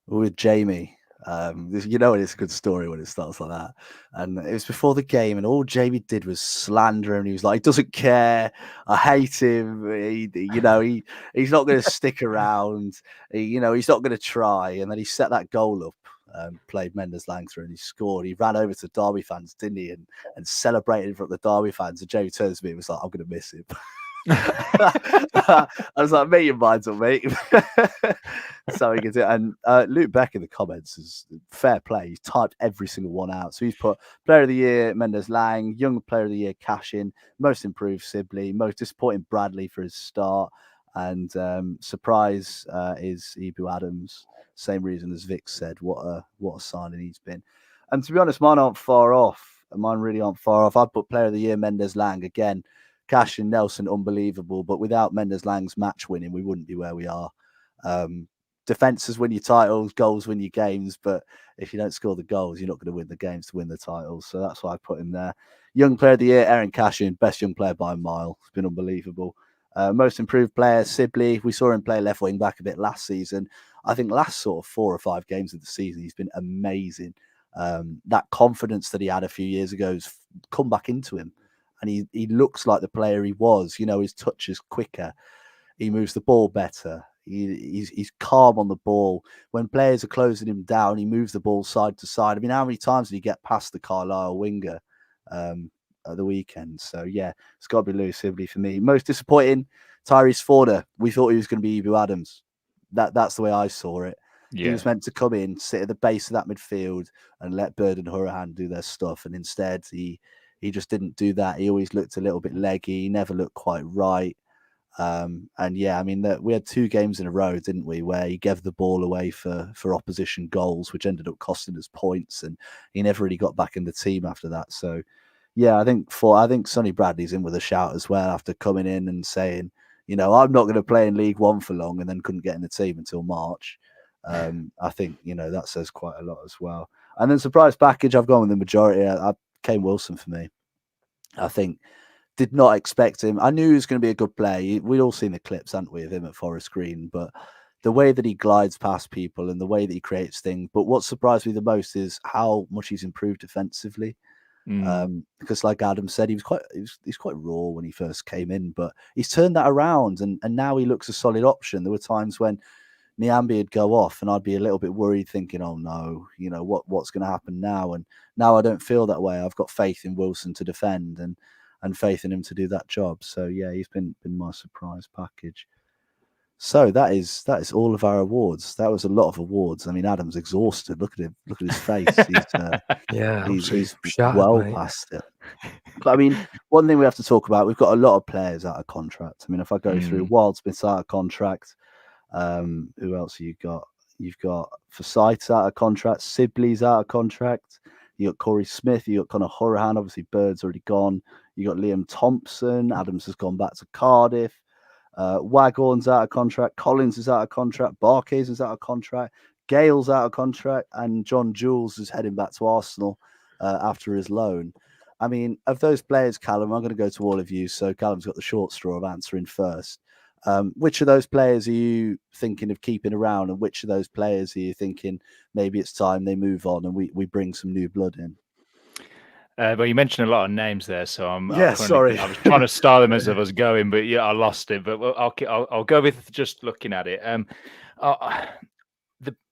with Jamie. You know, it's a good story when it starts like that. And it was before the game, and all Jamie did was slander him. He was like, "He doesn't care. I hate him. He's not going to stick around. He's not going to try." And then he set that goal up. Played Mendes Lang through and he scored. He ran over to Derby fans, didn't he? And celebrated in front of the Derby fans. And Jamie turns to me and was like, "I'm going to miss him." I was like, "Make your minds up, mate." So he gets it. And Luke Beck in the comments is fair play. He's typed every single one out. So he's put Player of the Year Mendes Lang, Young Player of the Year Cashin, Most Improved Sibley, Most Disappointing Bradley for his start, and surprise is Ibu Adams. Same reason as Vic said. What a signing he's been. And to be honest, mine aren't far off. Mine really aren't far off. I put Player of the Year Mendes Lang again. Cash and Nelson, unbelievable. But without Mendes Lang's match winning, we wouldn't be where we are. Defenses win your titles, goals win your games. But if you don't score the goals, you're not going to win the games to win the titles. So that's why I put him there. Young Player of the Year, Aaron Cashin, best young player by a mile. It's been unbelievable. Most improved player, Sibley. We saw him play left wing back a bit last season. I think last sort of 4 or 5 games of the season, he's been amazing. That confidence that he had a few years ago has come back into him. And he looks like the player he was. His touch is quicker. He moves the ball better. He's calm on the ball. When players are closing him down, he moves the ball side to side. I mean, how many times did he get past the Carlisle winger at the weekend? So, yeah, it's got to be Lewis Sibley for me. Most disappointing, Tyrese Forder. We thought he was going to be Ibu Adams. That's the way I saw it. Yeah. He was meant to come in, sit at the base of that midfield and let Bird and Hurahan do their stuff. And instead, he just didn't do that. He always looked a little bit leggy. He never looked quite right. And yeah, I mean, we had 2 games in a row, didn't we, where he gave the ball away for opposition goals, which ended up costing us points. And he never really got back in the team after that. So, yeah, I think Sonny Bradley's in with a shout as well after coming in and saying, I'm not going to play in League One for long, and then couldn't get in the team until March. I think, that says quite a lot as well. And then surprise package, I've gone with the majority. Kane Wilson for me. I think did not expect him. I knew he was going to be a good player. We'd all seen the clips, hadn't we, of him at Forest Green, but the way that he glides past people and the way that he creates things. But what surprised me the most is how much he's improved defensively. Because like Adam said, he's quite raw when he first came in, but he's turned that around and now he looks a solid option. There were times when Niambi would go off and I'd be a little bit worried thinking, oh no, what's going to happen now? And now I don't feel that way. I've got faith in Wilson to defend and faith in him to do that job. So yeah, he's been my surprise package. So that is all of our awards. That was a lot of awards. I mean, Adam's exhausted. Look at him. Look at his face. He's shattered, well mate. past it. But I mean, one thing we have to talk about, we've got a lot of players out of contract. I mean, if I go through, Wildsmith's out of contract. Who else have you got? You've got Forsyth's out of contract. Sibley's out of contract. You got Corey Smith. You got Conor Hurahan. Obviously, Bird's already gone. You got Liam Thompson. Adams has gone back to Cardiff. Waghorn's out of contract. Collins is out of contract. Barkes is out of contract. Gale's out of contract. And John Jules is heading back to Arsenal after his loan. I mean, of those players, Callum, I'm going to go to all of you. So Callum's got the short straw of answering first. Which of those players are you thinking of keeping around, and which of those players are you thinking maybe it's time they move on and we bring some new blood in? Well, you mentioned a lot of names there, so I was trying to star them as I was going, but yeah, I lost it. But I'll go with just looking at it.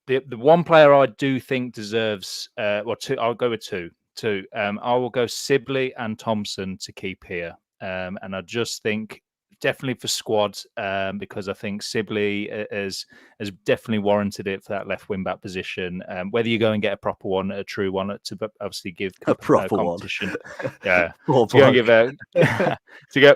The one player I do think deserves two. I'll go with two. I will go Sibley and Thompson to keep here, and I just think definitely for squad because I think Sibley has definitely warranted it for that left wing back position. Whether you go and get a proper one, a true one, to obviously give a proper competition, one. yeah, to go and give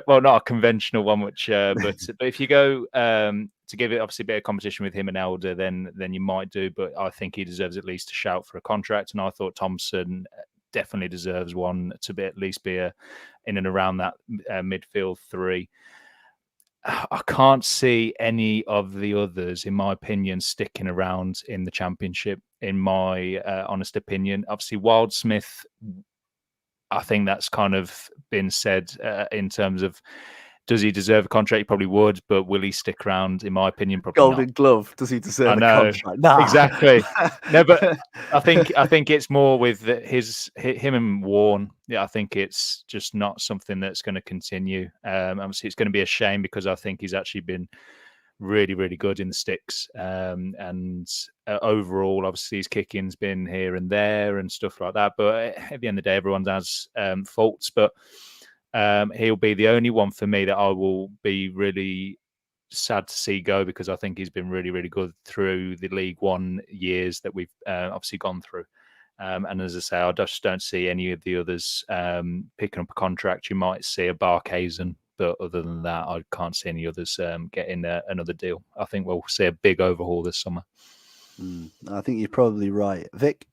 not a conventional one, which but if you go to give it obviously a bit of competition with him and Elder, then you might do. But I think he deserves at least a shout for a contract, and I thought Thompson definitely deserves one to be at least be in and around that midfield three. I can't see any of the others, in my opinion, sticking around in the Championship, in my honest opinion. Obviously, Wildsmith, I think that's kind of been said in terms of, does he deserve a contract? He probably would, but will he stick around? In my opinion, probably Golden not. Glove. Does he deserve a contract? Nah. Exactly. No, but I think it's more with him and Warren. Yeah, I think it's just not something that's going to continue. Obviously, it's going to be a shame because I think he's actually been really, really good in the sticks. And overall, obviously, his kicking's been here and there and stuff like that. But at the end of the day, everyone has faults. But he'll be the only one for me that I will be really sad to see go, because I think he's been really, really good through the League One years that we've obviously gone through. And as I say, I just don't see any of the others picking up a contract. You might see a Barkhazen, but other than that, I can't see any others getting another deal. I think we'll see a big overhaul this summer. I think you're probably right. Vic?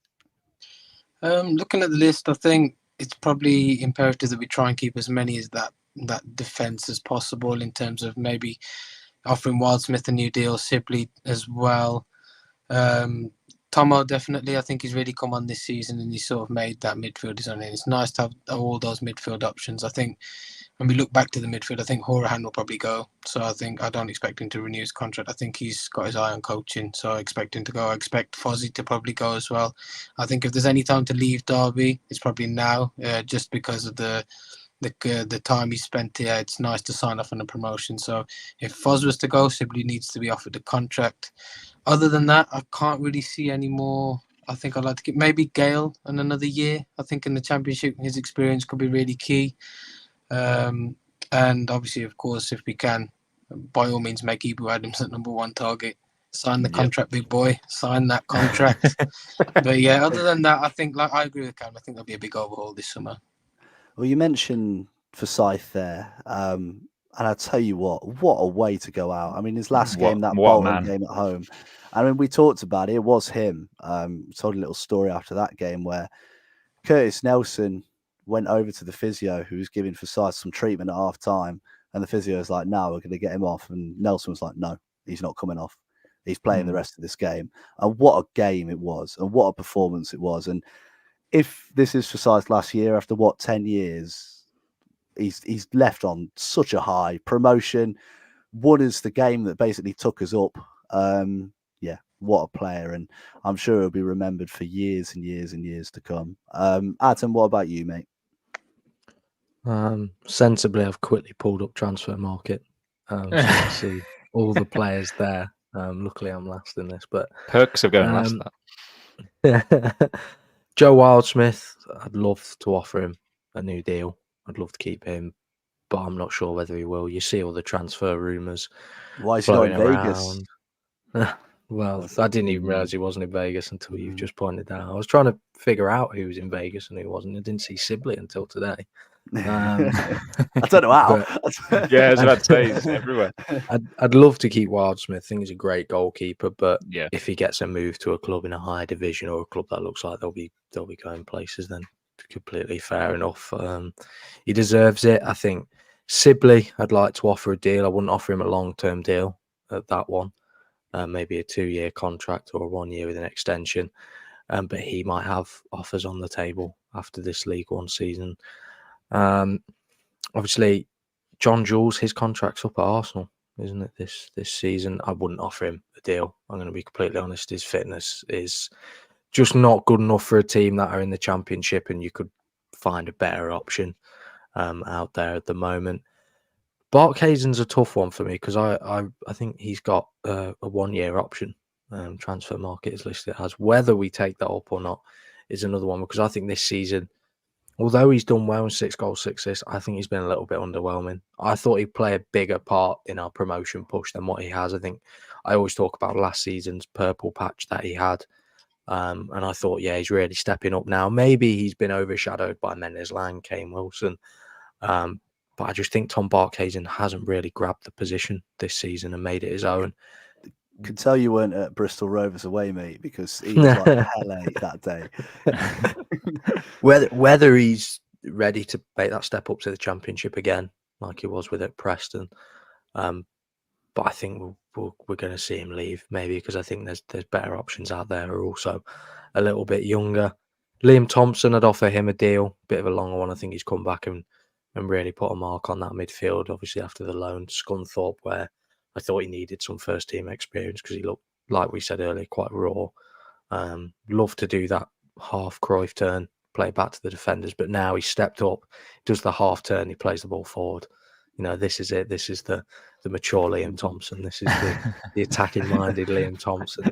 Looking at the list, I think it's probably imperative that we try and keep as many as that defence as possible, in terms of maybe offering Wildsmith a new deal, Sibley as well. Tomo, definitely, I think he's really come on this season and he's sort of made that midfield his own. It's nice to have all those midfield options. I think when we look back to the midfield, I think Horahan will probably go. So I don't expect him to renew his contract. I think he's got his eye on coaching, so I expect him to go. I expect Fozzie to probably go as well. I think if there's any time to leave Derby, it's probably now, just because of the time he spent here. It's nice to sign off on a promotion. So if Foz was to go, Sibley needs to be offered a contract. Other than that, I can't really see any more. I think I'd like to keep maybe Gale in another year. I think in the Championship, his experience could be really key. And obviously, of course, if we can, by all means, make Ibu Adams at number one target. Sign the contract, big boy. Sign that contract. But yeah, other than that, I think, like, I agree with Cam. I think there'll be a big overhaul this summer. Well, you mentioned Forsyth there, and I'll tell you what a way to go out. I mean, his last game, that Bolton game at home, I mean, we talked about it. It was him. Told a little story after that game where Curtis Nelson went over to the physio who was giving Forsyth some treatment at half time, and the physio was like, no, we're going to get him off. And Nelson was like, no, he's not coming off. He's playing the rest of this game. And what a game it was, and what a performance it was. And if this is Forsyth last year, after 10 years, he's left on such a high. Promotion, won us the game that basically took us up. What a player, and I'm sure he'll be remembered for years and years and years to come. Adam, what about you, mate? Sensibly, I've quickly pulled up Transfer Market, so I see all the players there. Luckily, I'm last in this, but perks of going last. Joe Wildsmith, I'd love to offer him a new deal. I'd love to keep him, but I'm not sure whether he will. You see all the transfer rumours. Why is he not in Vegas? Well, I didn't even realise he wasn't in Vegas until you've just pointed out. I was trying to figure out who was in Vegas and who wasn't. I didn't see Sibley until today. I don't know how. Yeah, I was about to say, he's everywhere. I'd love to keep Wildsmith. I think he's a great goalkeeper, but yeah, if he gets a move to a club in a higher division or a club that looks like they'll be going places, then completely fair enough. He deserves it. I think Sibley, I'd like to offer a deal. I wouldn't offer him a long-term deal at that one. Maybe a 2-year contract or a 1 year with an extension. But he might have offers on the table after this League One season. Obviously, John Jules, his contract's up at Arsenal. isn't it? This season, I wouldn't offer him a deal. I'm going to be completely honest. His fitness is just not good enough for a team that are in the Championship, and you could find a better option out there at the moment. Barkheisen's a tough one for me because I think he's got a 1-year option. Transfer market is listed as. Whether we take that up or not is another one, because I think this season, although he's done well in 6 goals, 6 assists, I think he's been a little bit underwhelming. I thought he'd play a bigger part in our promotion push than what he has. I think I always talk about last season's purple patch that he had. And I thought, yeah, he's really stepping up now. Maybe he's been overshadowed by Mendes-Lang, Kane Wilson. But I just think Tom Barkhuizen hasn't really grabbed the position this season and made it his own. Could tell you weren't at Bristol Rovers away, mate, because he was like Pele that day. Whether he's ready to make that step up to the Championship again, like he was with at Preston, but I think we're going to see him leave, maybe because I think there's better options out there who are also a little bit younger. Liam Thompson, I'd offer him a deal, bit of a longer one. I think he's come back and really put a mark on that midfield, obviously after the loan to Scunthorpe, where I thought he needed some first team experience because he looked, like we said earlier, quite raw. Love to do that half Cruyff turn, play back to the defenders, but now he's stepped up, does the half turn, he plays the ball forward. You know, this is it. This is the mature Liam Thompson. This is the attacking minded Liam Thompson.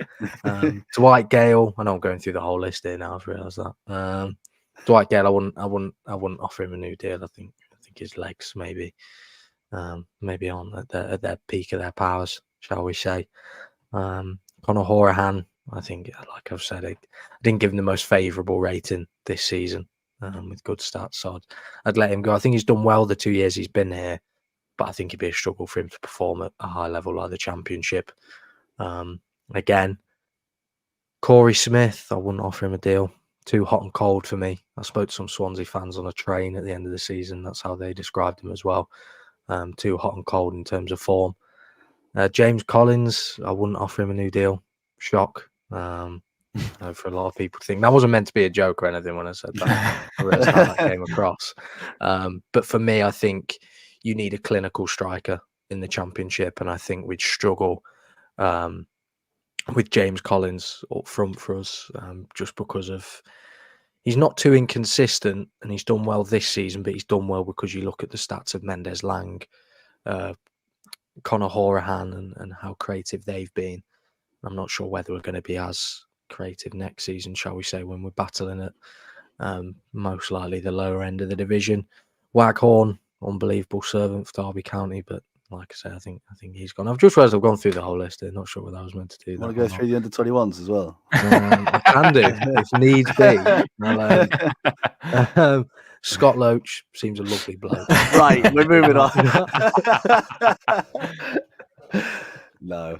Dwight Gale, I know I'm going through the whole list here now, I've realised that. Dwight Gale, I wouldn't offer him a new deal. I think his legs maybe on at their peak of their powers, shall we say. Conor Horahan, I think, like I've said, I didn't give him the most favourable rating this season with good stats, so I'd let him go. I think he's done well the 2 years he's been here, but I think it'd be a struggle for him to perform at a high level like the Championship. Again, Corey Smith, I wouldn't offer him a deal. Too hot and cold for me. I spoke to some Swansea fans on a train at the end of the season. That's how they described him as well. Too hot and cold in terms of form. James Collins, I wouldn't offer him a new deal. Shock. For a lot of people to think that wasn't meant to be a joke or anything when I said that. I realised how that came across. But for me, I think you need a clinical striker in the Championship, and I think we'd struggle with James Collins up front for us, just because of he's not too inconsistent, and he's done well this season, but he's done well because you look at the stats of Mendes-Lang, Conor Horahan, and how creative they've been. I'm not sure whether we're going to be as creative next season, shall we say, when we're battling at most likely the lower end of the division. Waghorn, unbelievable servant for Derby County, but like I say, I think he's gone. I've just realised I've gone through the whole list. I'm not sure whether I was meant to do that. Want to go through the under-21s as well? I can do if needs be. Scott Loach seems a lovely bloke. Right, we're moving on. No,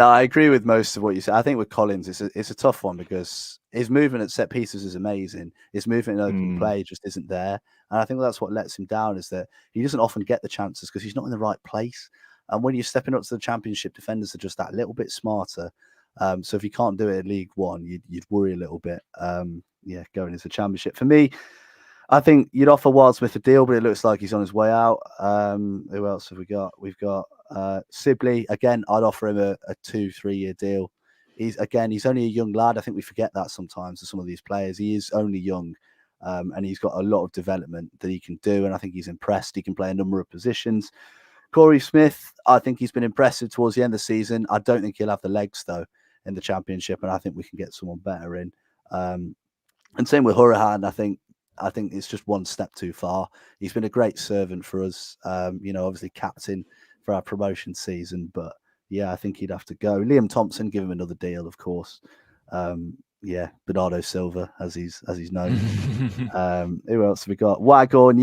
I agree with most of what you said. I think with Collins, it's a tough one because his movement at set pieces is amazing. His movement in open play just isn't there. And I think that's what lets him down, is that he doesn't often get the chances because he's not in the right place. And when you're stepping up to the Championship, defenders are just that little bit smarter. So if you can't do it in League One, you'd worry a little bit. Going into the Championship. For me, I think you'd offer Wildsmith a deal, but it looks like he's on his way out. Who else have we got? We've got Sibley. Again, I'd offer him a 2-3 year deal. He's only a young lad. I think we forget that sometimes with some of these players. He is only young, and he's got a lot of development that he can do, and I think he's impressed. He can play a number of positions. Corey Smith, I think he's been impressive towards the end of the season. I don't think he'll have the legs, though, in the Championship, and I think we can get someone better in. And same with Horahan. I think it's just one step too far. He's been a great servant for us, obviously captain for our promotion season, but yeah, I think he'd have to go. Liam Thompson, give him another deal, of course. Bernardo Silva, as he's known. Who else have we got? Waghorn,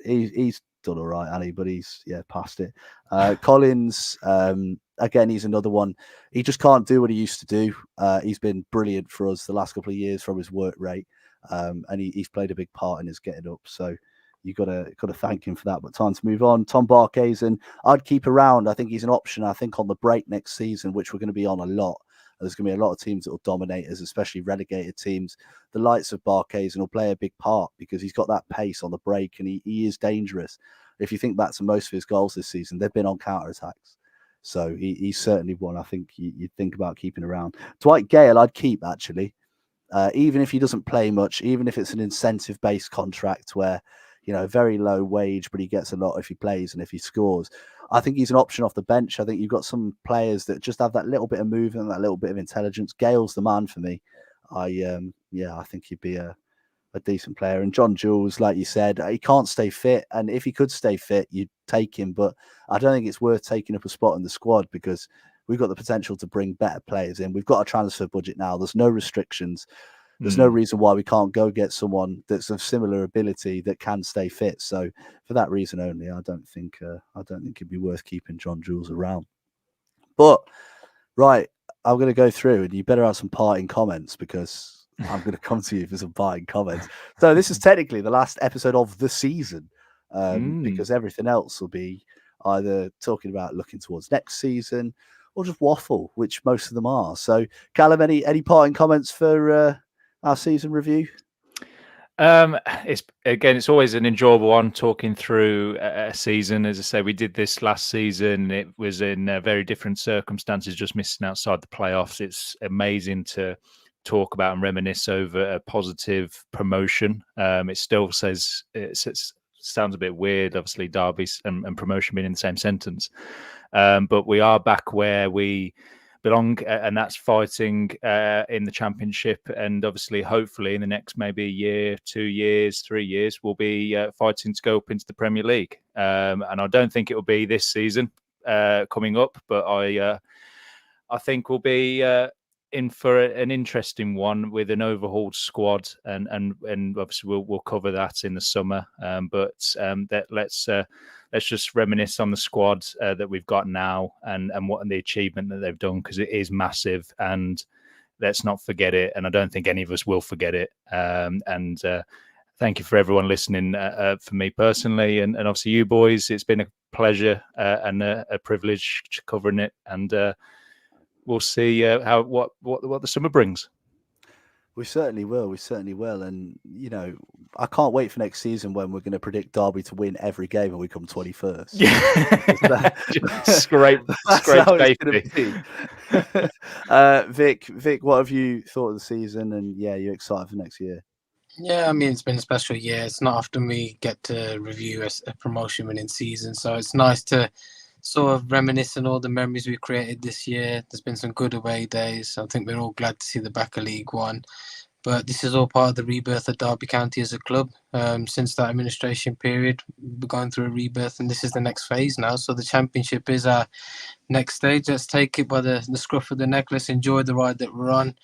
he's done all right, Annie, but he's past it. Collins, again, he's another one. He just can't do what he used to do. He's been brilliant for us the last couple of years from his work rate. And he's played a big part in his getting up. So you got to thank him for that. But time to move on. Tom Barkhuizen, I'd keep around. I think he's an option. I think on the break next season, which we're going to be on a lot. There's going to be a lot of teams that will dominate us, especially relegated teams. The likes of Barkhuizen will play a big part because he's got that pace on the break, and he is dangerous. If you think back to most of his goals this season, they've been on counter-attacks. So he's certainly one I think you'd think about keeping around. Dwight Gale, I'd keep actually, even if he doesn't play much, even if it's an incentive-based contract where, very low wage, but he gets a lot if he plays and if he scores. I think he's an option off the bench. I think you've got some players that just have that little bit of movement, that little bit of intelligence. Gale's the man for me. I think he'd be a decent player. And John Jules, like you said, he can't stay fit. And if he could stay fit, you'd take him. But I don't think it's worth taking up a spot in the squad because we've got the potential to bring better players in. We've got a transfer budget now. There's no restrictions. There's no reason why we can't go get someone that's of similar ability that can stay fit. So for that reason only, I don't think it'd be worth keeping John Jules around. But right, I'm going to go through, and you better have some parting comments because I'm going to come to you for some parting comments. So this is technically the last episode of the season, because everything else will be either talking about looking towards next season or just waffle, which most of them are. So Callum, any parting comments for our season review? It's always an enjoyable one talking through a season. As I say, we did this last season. It was in very different circumstances, just missing outside the playoffs. It's amazing to talk about and reminisce over a positive promotion. It still sounds a bit weird, obviously, Derby and promotion being in the same sentence. But we are back where we belong, and that's fighting in the Championship. And obviously, hopefully, in the next maybe a year, 2 years, 3 years, we'll be fighting to go up into the Premier League. And I don't think it will be this season coming up, but I think we'll be in for an interesting one with an overhauled squad, and obviously we'll cover that in the summer. Let's just reminisce on the squad that we've got now and what the achievement that they've done, because it is massive, and let's not forget it. And I don't think any of us will forget it. Thank you for everyone listening. For me personally, and obviously you boys, it's been a pleasure and a privilege covering it. And we'll see what the summer brings. We certainly will. And, I can't wait for next season when we're going to predict Derby to win every game and we come 21st. Yeah. Scrape safety. Vic, what have you thought of the season? And you excited for next year? Yeah, I mean, it's been a special year. It's not often we get to review a promotion winning season. So it's nice to sort of reminisce on all the memories we created this year. There's been some good away days. I think we're all glad to see the back of League One. But this is all part of the rebirth of Derby County as a club. Since that administration period, we're going through a rebirth, and this is the next phase now. So the Championship is our next stage. Let's take it by the scruff of the neck. Let's enjoy the ride that we're on.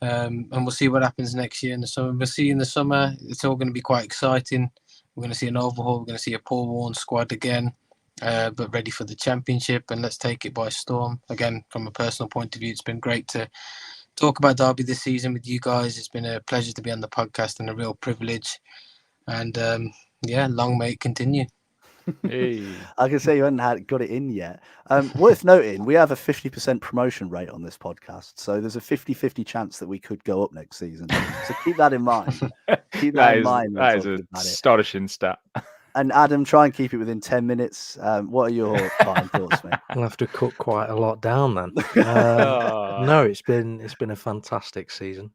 And we'll see what happens next year in the summer. We'll see in the summer, it's all going to be quite exciting. We're going to see an overhaul. We're going to see a Paul Warne squad again, but ready for the Championship. And let's take it by storm. Again, from a personal point of view, it's been great to talk about Derby this season with you guys. It's been a pleasure to be on the podcast and a real privilege. And long may it continue. Hey. I can say you hadn't got it in yet. Worth noting, we have a 50% promotion rate on this podcast. So there's a 50-50 chance that we could go up next season. So keep that in mind. Keep that in mind. That is an astonishing stat. And Adam, try and keep it within 10 minutes. What are your final thoughts, mate? I'll have to cut quite a lot down then. No, it's been a fantastic season.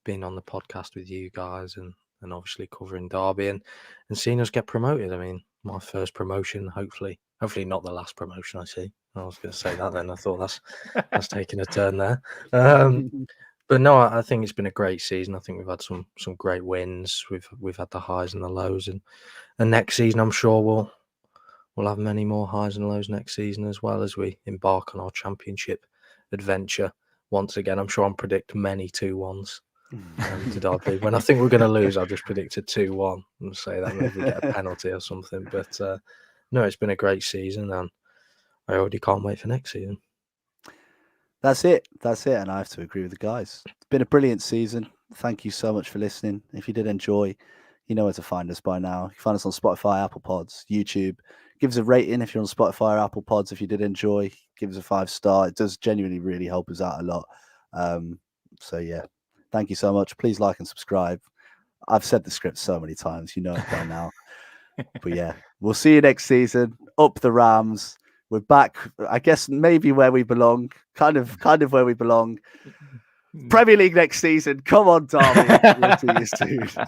Being on the podcast with you guys and obviously covering Derby and seeing us get promoted. I mean, my first promotion, hopefully not the last promotion I see. I was going to say that then. I thought that's taking a turn there. But no, I think it's been a great season. I think we've had some great wins. We've had the highs and the lows, and next season I'm sure we'll have many more highs and lows next season as well as we embark on our Championship adventure once again. I'm sure I'll predict many 2-1s to Derby. When I think we're going to lose, I'll just predict a 2-1 and say that maybe we get a penalty or something. But no, it's been a great season, and I already can't wait for next season. That's it. And I have to agree with the guys. It's been a brilliant season. Thank you so much for listening. If you did enjoy, you know where to find us by now. You can find us on Spotify, Apple Pods, YouTube. Give us a rating if you're on Spotify or Apple Pods. If you did enjoy, give us a 5-star. It does genuinely really help us out a lot. Thank you so much. Please like and subscribe. I've said the script so many times, you know it by now. But we'll see you next season. Up the Rams. We're back. I guess maybe where we belong. Kind of where we belong. Premier League next season. Come on, Derby. We'll see you soon.